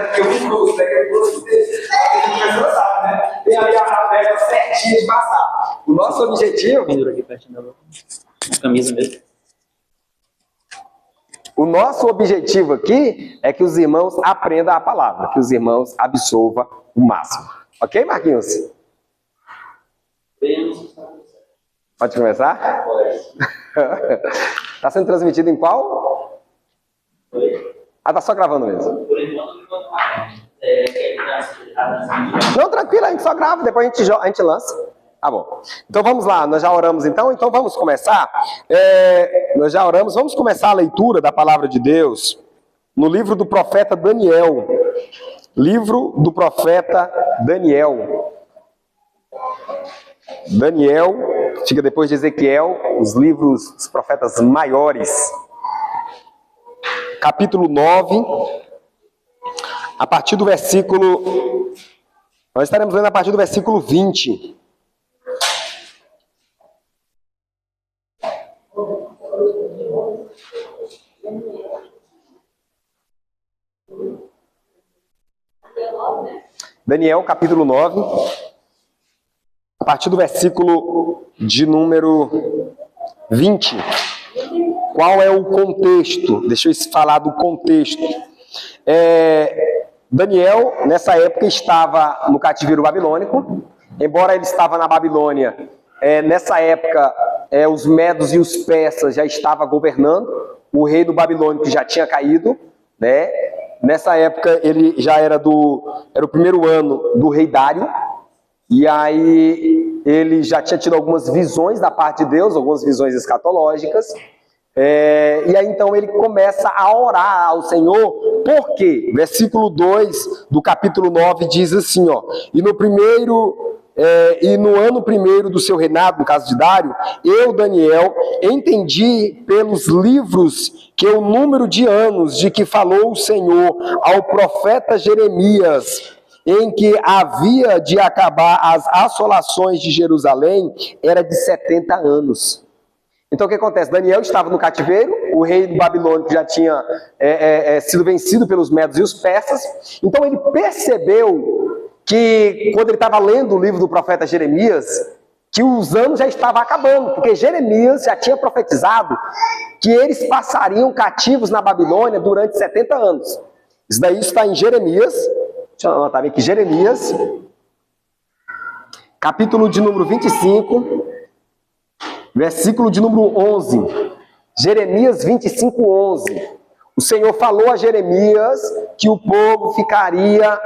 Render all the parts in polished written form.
aqui, eu não daqui a pouco a pessoa sabe, né? Tem ali a régua certinha de passar. O nosso objetivo. Aqui pertinho da camisa mesmo. O nosso objetivo aqui é que os irmãos aprendam a palavra, que os irmãos absorvam o máximo. Ok, Marquinhos? Pode começar? Pode. Está sendo transmitido em qual? Ah, tá só gravando mesmo. Não, tranquilo, a gente só grava, depois a gente lança. Tá bom. Então vamos lá, nós já oramos então vamos começar. Nós já oramos, vamos começar a leitura da palavra de Deus no livro do profeta Daniel. Livro do profeta Daniel. Daniel, fica depois de Ezequiel, os livros dos profetas maiores. Capítulo 9, a partir do versículo... Nós estaremos lendo a partir do versículo 20. Daniel, capítulo 9, a partir do versículo de número 20. Qual é o contexto? Deixa eu falar do contexto. Daniel, nessa época, estava no cativeiro babilônico. Embora ele estava na Babilônia, nessa época, os medos e os persas já estavam governando. O reino babilônico já tinha caído, né? Nessa época, ele já era o primeiro ano do rei Dário. E aí, ele já tinha tido algumas visões da parte de Deus, algumas visões escatológicas. E aí então ele começa a orar ao Senhor, por quê? Versículo 2 do capítulo 9 diz assim, ó: e no ano primeiro do seu reinado, no caso de Dário, eu, Daniel, entendi pelos livros que o número de anos de que falou o Senhor ao profeta Jeremias, em que havia de acabar as assolações de Jerusalém, era de 70 anos. Então o que acontece? Daniel estava no cativeiro, o rei babilônico já tinha sido vencido pelos medos e os persas. Então ele percebeu que, quando ele estava lendo o livro do profeta Jeremias, que os anos já estavam acabando, porque Jeremias já tinha profetizado que eles passariam cativos na Babilônia durante 70 anos. Isso daí está em Jeremias, deixa eu anotar aqui, Jeremias, capítulo de número 25, versículo de número 11, Jeremias 25, 11. O Senhor falou a Jeremias que o povo ficaria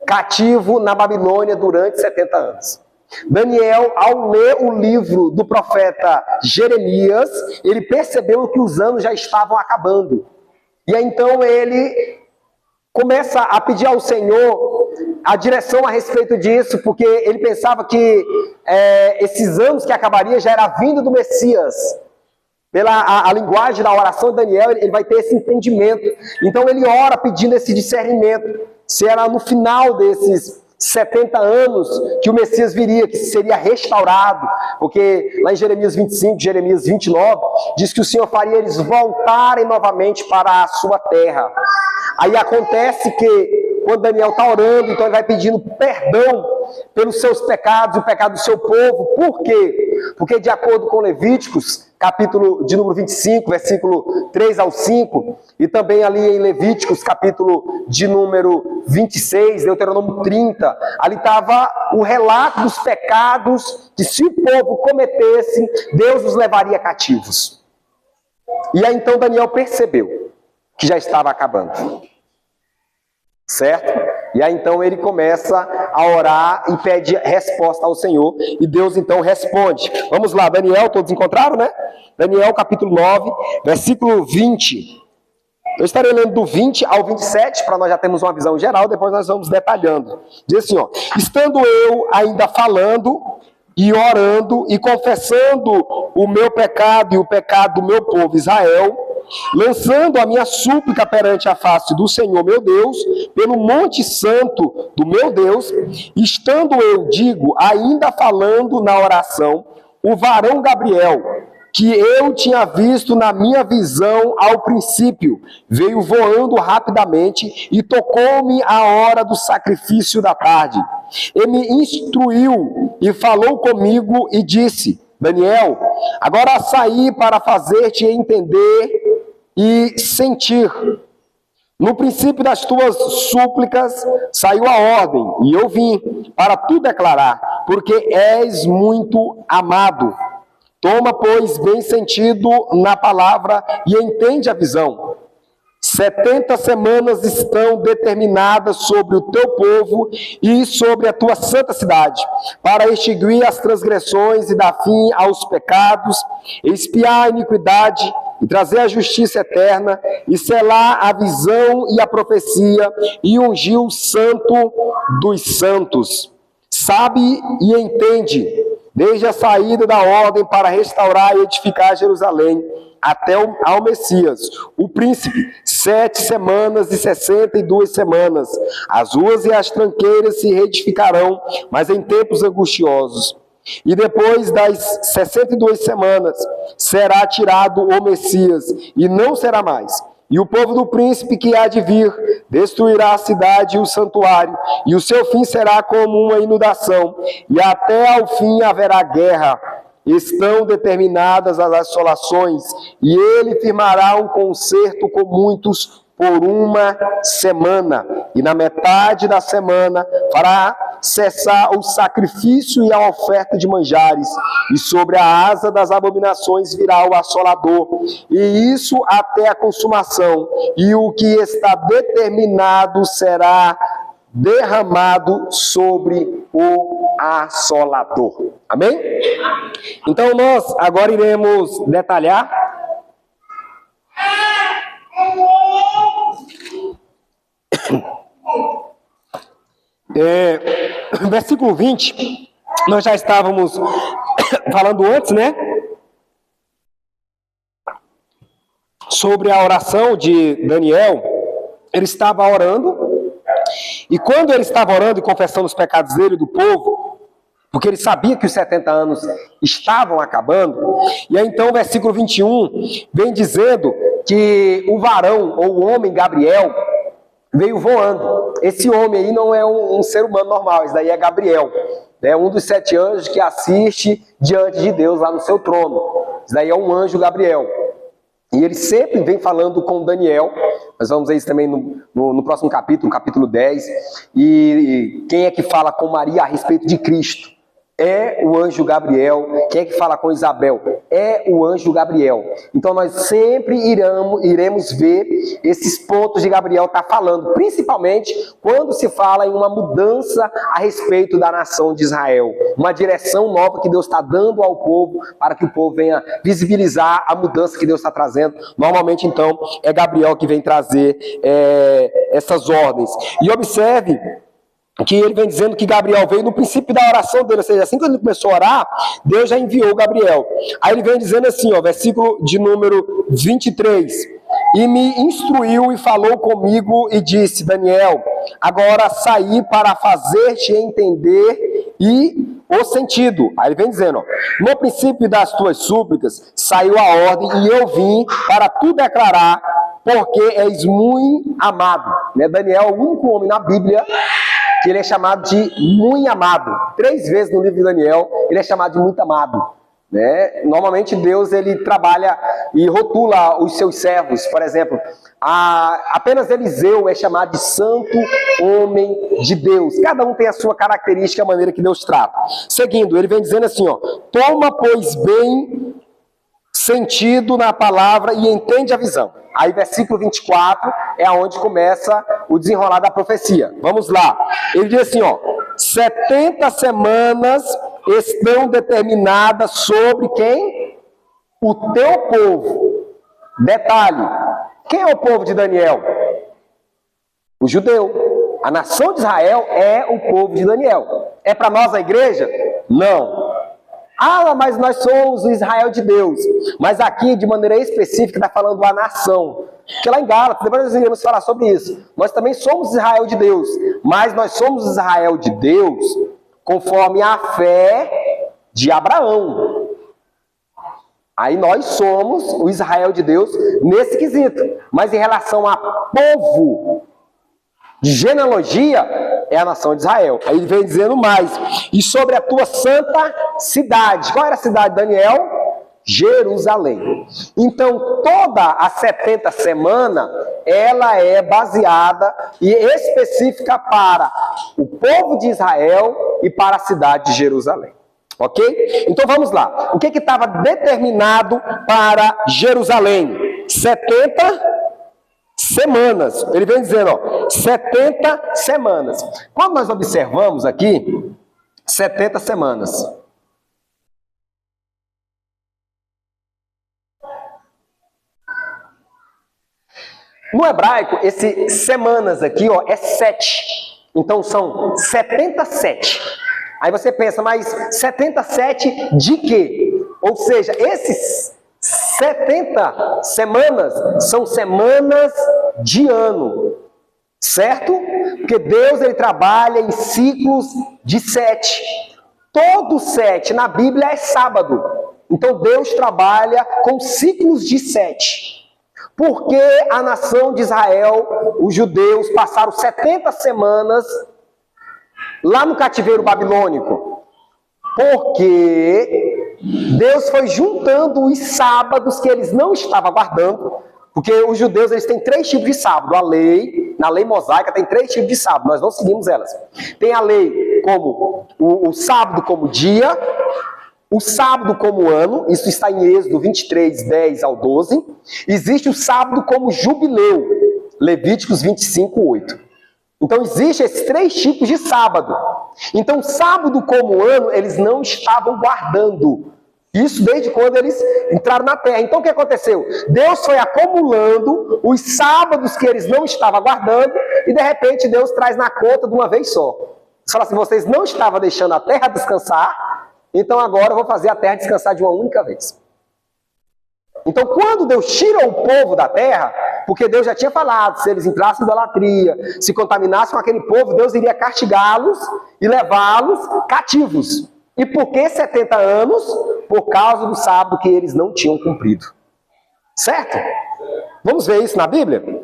cativo na Babilônia durante 70 anos. Daniel, ao ler o livro do profeta Jeremias, ele percebeu que os anos já estavam acabando. E aí, então ele começa a pedir ao Senhor a direção a respeito disso, porque ele pensava que esses anos que acabaria já era a vinda do Messias. Pela a linguagem da oração de Daniel, ele vai ter esse entendimento. Então ele ora pedindo esse discernimento, se era no final desses 70 anos que o Messias viria, que seria restaurado, porque lá em Jeremias 25, Jeremias 29, diz que o Senhor faria eles voltarem novamente para a sua terra. Aí acontece que, quando Daniel está orando, então ele vai pedindo perdão pelos seus pecados, o pecado do seu povo. Por quê? Porque de acordo com Levíticos, capítulo de número 25, versículo 3 ao 5, e também ali em Levíticos, capítulo de número 26, Deuteronômio 30, ali estava o relato dos pecados que, se o povo cometesse, Deus os levaria cativos. E aí então Daniel percebeu que já estava acabando. Certo? E aí então ele começa a orar e pede resposta ao Senhor, e Deus então responde. Vamos lá, Daniel, todos encontraram, né? Daniel capítulo 9, versículo 20. Eu estarei lendo do 20 ao 27, para nós já termos uma visão geral, depois nós vamos detalhando. Diz assim, ó: estando eu ainda falando e orando e confessando o meu pecado e o pecado do meu povo Israel, lançando a minha súplica perante a face do Senhor meu Deus, pelo monte santo do meu Deus, estando eu, digo, ainda falando na oração, o varão Gabriel, que eu tinha visto na minha visão ao princípio, veio voando rapidamente e tocou-me a hora do sacrifício da tarde. Ele me instruiu e falou comigo e disse: Daniel, agora saí para fazer-te entender e sentir. No princípio das tuas súplicas saiu a ordem, e eu vim para tu declarar, porque és muito amado. Toma, pois, bem sentido na palavra e entende a visão. 70 semanas estão determinadas sobre o teu povo e sobre a tua santa cidade, para extinguir as transgressões e dar fim aos pecados, expiar a iniquidade e trazer a justiça eterna, e selar a visão e a profecia, e ungir o santo dos santos. Sabe e entende, desde a saída da ordem para restaurar e edificar Jerusalém, até ao Messias, o príncipe, 7 semanas e 62 semanas. As ruas e as tranqueiras se reedificarão, mas em tempos angustiosos. E depois das 62 semanas, será tirado o Messias, e não será mais. E o povo do príncipe que há de vir destruirá a cidade e o santuário, e o seu fim será como uma inundação, e até ao fim haverá guerra. Estão determinadas as assolações, e ele firmará um concerto com muitos por uma semana, e na metade da semana fará cessar o sacrifício e a oferta de manjares, e sobre a asa das abominações virá o assolador, e isso até a consumação, e o que está determinado será derramado sobre o assolador. Amém? Então nós agora iremos detalhar versículo 20, nós já estávamos falando antes, né? Sobre a oração de Daniel. Ele estava orando, e quando ele estava orando e confessando os pecados dele e do povo, porque ele sabia que os 70 anos estavam acabando, e aí então o versículo 21 vem dizendo que o varão, ou o homem Gabriel, veio voando. Esse homem aí não é um ser humano normal, isso daí é Gabriel, né? Um dos 7 anjos que assiste diante de Deus lá no seu trono. Isso daí é um anjo Gabriel. E ele sempre vem falando com Daniel. Nós vamos ver isso também no próximo capítulo, capítulo 10. E quem é que fala com Maria a respeito de Cristo? É o anjo Gabriel. Quem é que fala com Isabel? É o anjo Gabriel. Então nós sempre iremos ver esses pontos de Gabriel estar falando, principalmente quando se fala em uma mudança a respeito da nação de Israel. Uma direção nova que Deus está dando ao povo, para que o povo venha visibilizar a mudança que Deus está trazendo. Normalmente, então, é Gabriel que vem trazer essas ordens. E observe que ele vem dizendo que Gabriel veio no princípio da oração dele, ou seja, assim que ele começou a orar, Deus já enviou Gabriel. Aí ele vem dizendo assim, ó, versículo de número 23, e me instruiu e falou comigo e disse: Daniel, agora saí para fazer-te entender e o sentido. Aí ele vem dizendo, ó, no princípio das tuas súplicas saiu a ordem, e eu vim para tu declarar, porque és muito amado. Né? Daniel é o único homem na Bíblia que ele é chamado de muito amado. 3 vezes no livro de Daniel ele é chamado de muito amado. Né? Normalmente Deus ele trabalha e rotula os seus servos. Por exemplo, apenas Eliseu é chamado de santo homem de Deus. Cada um tem a sua característica, a maneira que Deus trata. Seguindo, ele vem dizendo assim, ó, toma, pois, bem sentido na palavra e entende a visão. Aí versículo 24 é onde começa o desenrolar da profecia. Vamos lá. Ele diz assim, ó, 70 semanas estão determinadas sobre quem? O teu povo. Detalhe, quem é o povo de Daniel? O judeu. A nação de Israel é o povo de Daniel. É para nós a igreja? Não. Ah, mas nós somos o Israel de Deus. Mas aqui, de maneira específica, está falando a nação. Porque lá em Gálatas, depois nós iremos falar sobre isso. Nós também somos Israel de Deus. Mas nós somos Israel de Deus conforme a fé de Abraão. Aí nós somos o Israel de Deus nesse quesito. Mas em relação a povo, de genealogia, é a nação de Israel. Aí ele vem dizendo mais. E sobre a tua santa cidade. Qual era a cidade, Daniel? Jerusalém. Então, toda a 70 semana, ela é baseada e específica para o povo de Israel e para a cidade de Jerusalém. Ok? Então vamos lá. O que estava determinado para Jerusalém? 70 semanas. Ele vem dizendo, ó, 70 semanas. Quando nós observamos aqui, 70 semanas. No hebraico, esse semanas aqui, ó, é 7. Então são 77. Aí você pensa, mas 77 de quê? Ou seja, esses 70 semanas são semanas de ano, certo? Porque Deus, ele trabalha em ciclos de 7. Todo 7 na Bíblia é sábado. Então Deus trabalha com ciclos de 7. Por que a nação de Israel, os judeus, passaram 70 semanas lá no cativeiro babilônico? Porque Deus foi juntando os sábados que eles não estavam guardando, porque os judeus, eles têm 3 tipos de sábado. A lei, na lei mosaica, tem 3 tipos de sábado, nós não seguimos elas. Tem a lei como o sábado como dia, o sábado como ano, isso está em Êxodo 23, 10 ao 12. Existe o sábado como jubileu, Levíticos 25, 8. Então, existem esses 3 tipos de sábado. Então, sábado como ano, eles não estavam guardando. Isso desde quando eles entraram na terra. Então, o que aconteceu? Deus foi acumulando os sábados que eles não estavam guardando e, de repente, Deus traz na conta de uma vez só. Você fala assim, vocês não estavam deixando a terra descansar, então agora eu vou fazer a terra descansar de uma única vez. Então, quando Deus tira o povo da terra, porque Deus já tinha falado, se eles entrassem em idolatria, se contaminassem com aquele povo, Deus iria castigá-los e levá-los cativos. E por que 70 anos? Por causa do sábado que eles não tinham cumprido. Certo? Vamos ver isso na Bíblia?